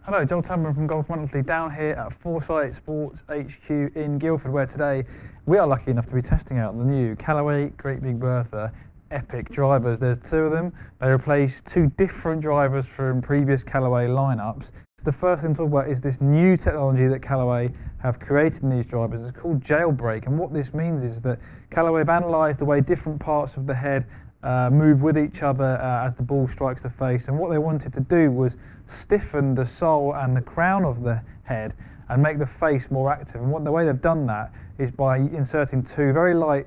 Hello, Joel Tadman from Golf Monthly down here at Foresight Sports HQ in Guildford, where today we are lucky enough to be testing out the new Callaway Great Big Bertha Epic drivers. There's two of them. They replace two different drivers from previous Callaway lineups. The first thing to talk about is this new technology that Callaway have created in these drivers. It's called jailbreak, and what this means is that Callaway have analysed the way different parts of the head move with each other as the ball strikes the face, and what they wanted to do was stiffen the sole and the crown of the head and make the face more active. And the way they've done that is by inserting two very light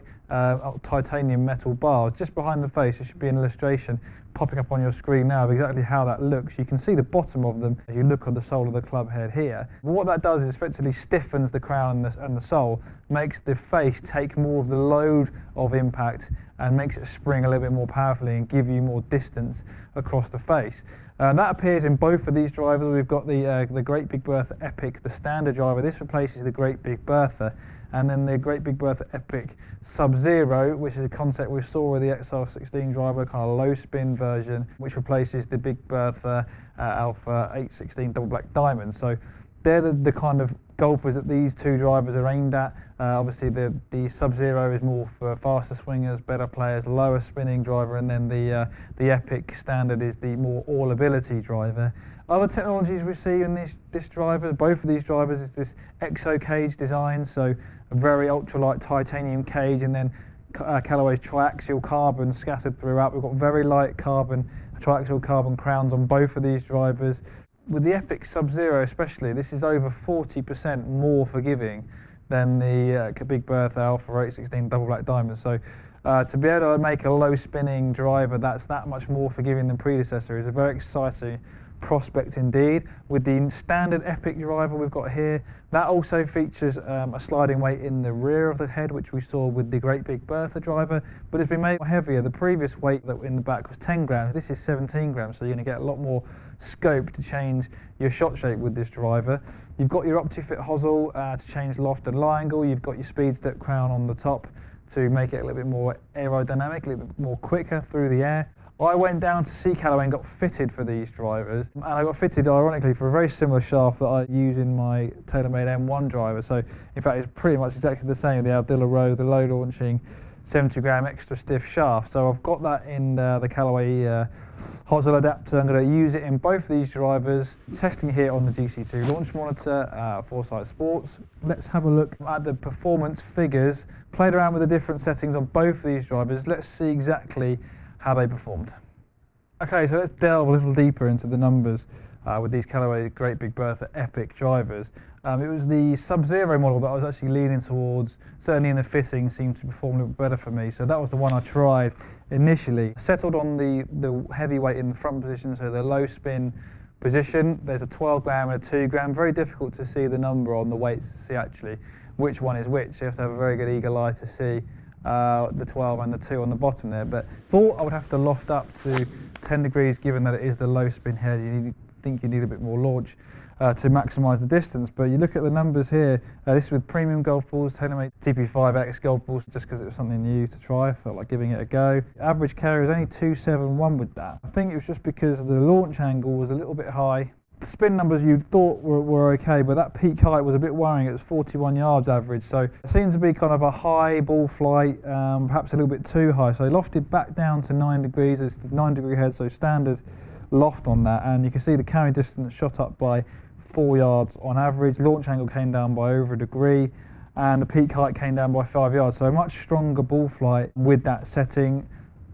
titanium metal bars just behind the face. There should be an illustration popping up on your screen now of exactly how that looks. You can see the bottom of them as you look at the sole of the club head here. But what that does is effectively stiffens the crown and the sole, makes the face take more of the load of impact and makes it spring a little bit more powerfully and give you more distance across the face. That appears in both of these drivers. We've got the Great Big Bertha Epic, the standard driver. This replaces the Great Big Bertha. And then the Great Big Bertha Epic Sub-Zero, which is a concept we saw with the XR16 driver, kind of low spin version, which replaces the Big Bertha Alpha 816 Double Black Diamond. So they're the kind of golfers that these two drivers are aimed at. Obviously the Sub-Zero is more for faster swingers, better players, lower spinning driver, and then the Epic Standard is the more all-ability driver. Other technologies we see in this driver, both of these drivers, is this exo cage design, so a very ultralight titanium cage, and then Callaway's triaxial carbon scattered throughout. We've got very light carbon, triaxial carbon crowns on both of these drivers. With the Epic Sub-Zero especially, this is over 40% more forgiving than the Big Bertha Alpha 816 Double Black Diamond. So to be able to make a low spinning driver that's that much more forgiving than predecessor is a very exciting prospect indeed. With the standard Epic driver we've got here, that also features a sliding weight in the rear of the head, which we saw with the Great Big Bertha driver, but it's been made heavier. The previous weight that in the back was 10 grams, this is 17 grams, so you're going to get a lot more scope to change your shot shape with this driver. You've got your OptiFit hosel to change loft and lie angle. You've got your speed step crown on the top to make it a little bit more aerodynamic, a little bit more quicker through the air. I went down to see Callaway and got fitted for these drivers, and I got fitted ironically for a very similar shaft that I use in my TaylorMade M1 driver. So in fact it's pretty much exactly the same, the Abdullah Rowe, the low launching 70 gram extra stiff shaft. So I've got that in the Callaway hosel adapter. I'm going to use it in both these drivers, testing here on the GC2 launch monitor, Foresight Sports. Let's have a look at the performance figures, played around with the different settings on both of these drivers. Let's see exactly how they performed. Okay, so let's delve a little deeper into the numbers with these Callaway Great Big Bertha Epic drivers. It was the Sub-Zero model that I was actually leaning towards, certainly in the fitting seemed to perform a little better for me, so that was the one I tried initially. Settled on the heavy weight in the front position, so the low spin position. There's a 12 gram and a 2 gram, very difficult to see the number on the weights to see actually which one is which, so you have to have a very good eagle eye to see the 12 and the 2 on the bottom there, but thought I would have to loft up to 10 degrees given that it is the low spin head. You need a bit more launch to maximise the distance, but you look at the numbers here, this is with premium golf balls, TaylorMade TP5X golf balls, just because it was something new to try, I felt like giving it a go. Average carry was only 271 with that. I think it was just because the launch angle was a little bit high. The spin numbers you'd thought were okay, but that peak height was a bit worrying. It was 41 yards average, so it seems to be kind of a high ball flight, perhaps a little bit too high. So I lofted back down to 9 degrees. It's the 9 degree head, so standard loft on that, and you can see the carry distance shot up by 4 yards on average. Launch angle came down by over a degree, and the peak height came down by 5 yards. So a much stronger ball flight with that setting.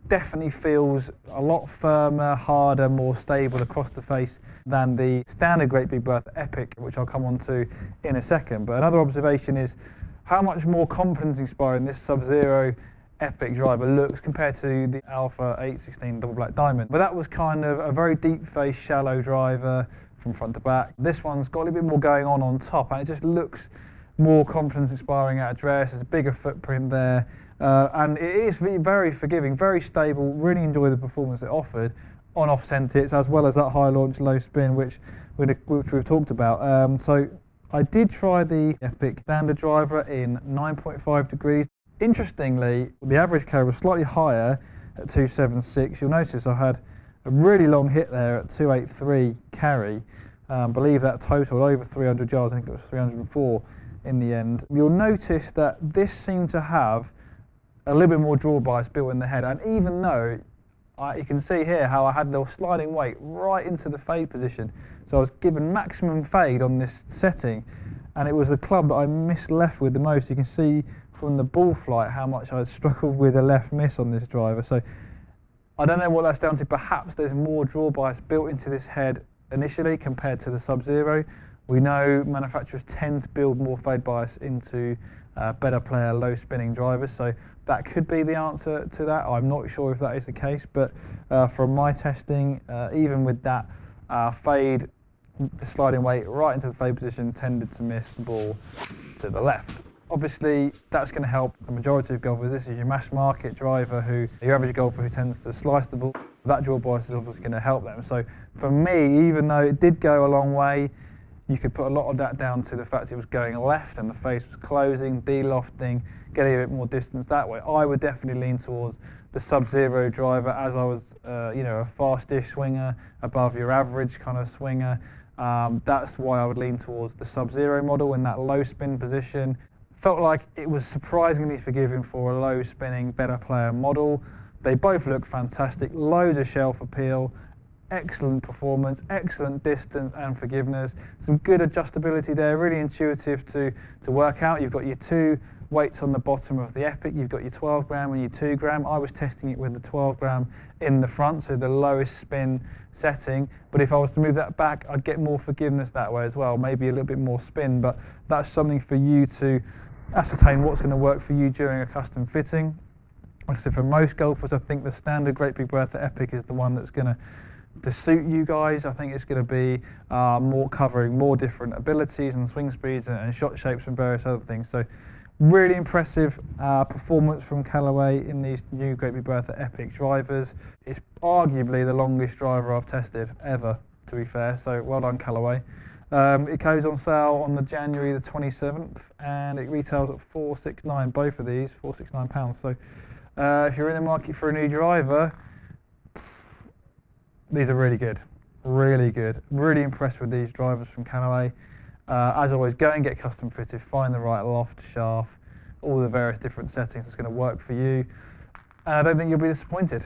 Definitely feels a lot firmer, harder, more stable across the face than the standard Great Big Bertha Epic, which I'll come on to in a second. But another observation is how much more confidence inspiring this Sub-Zero Epic driver looks compared to the Alpha 816 Double Black Diamond. But that was kind of a very deep face, shallow driver from front to back. This one's got a little bit more going on top, and it just looks more confidence inspiring at address. There's a bigger footprint there. And it is very forgiving, very stable. Really enjoy the performance it offered on offset hits, as well as that high launch, low spin, which we've talked about. So I did try the Epic standard driver in 9.5 degrees. Interestingly, the average carry was slightly higher at 276. You'll notice I had a really long hit there at 283 carry, Believe that totaled over 300 yards. I think it was 304 in the end. You'll notice that this seemed to have a little bit more draw bias built in the head, and even though you can see here how I had the sliding weight right into the fade position, so I was given maximum fade on this setting, and it was the club that I missed left with the most. You can see from the ball flight how much I struggled with a left miss on this driver. So I don't know what that's down to. Perhaps there's more draw bias built into this head initially compared to the Sub-Zero. We know manufacturers tend to build more fade bias into better player, low spinning drivers, so that could be the answer to that. I'm not sure if that is the case, but from my testing, even with that fade, the sliding weight right into the fade position tended to miss the ball to the left. Obviously, that's going to help the majority of golfers. This is your mass market driver, your average golfer who tends to slice the ball. That draw bias is obviously going to help them. So for me, even though it did go a long way, you could put a lot of that down to the fact it was going left and the face was closing, de-lofting, getting a bit more distance that way. I would definitely lean towards the Sub-Zero driver, as I was, a fast-ish swinger, above your average kind of swinger. That's why I would lean towards the Sub-Zero model in that low spin position. Felt like it was surprisingly forgiving for a low spinning, better player model. They both look fantastic, loads of shelf appeal, excellent performance, excellent distance and forgiveness, some good adjustability there, really intuitive to work out. You've got your two weights on the bottom of the Epic, you've got your 12 gram and your 2 gram. I was testing it with the 12 gram in the front, so the lowest spin setting, but if I was to move that back, I'd get more forgiveness that way as well, maybe a little bit more spin, but that's something for you to ascertain what's going to work for you during a custom fitting. Like I said, for most golfers, I think the standard Great Big Bertha Epic is the one that's going to suit you guys. I think it's going to be more covering more different abilities and swing speeds and shot shapes and various other things. So really impressive performance from Callaway in these new Great Big Bertha Epic drivers. It's arguably the longest driver I've tested ever, to be fair, so well done Callaway. It goes on sale on the January the 27th and it retails at £469, both of these, £469. So if you're in the market for a new driver, these are really good, really good. Really impressed with these drivers from Callaway. As always, go and get custom fitted, find the right loft, shaft, all the various different settings that's going to work for you. And I don't think you'll be disappointed.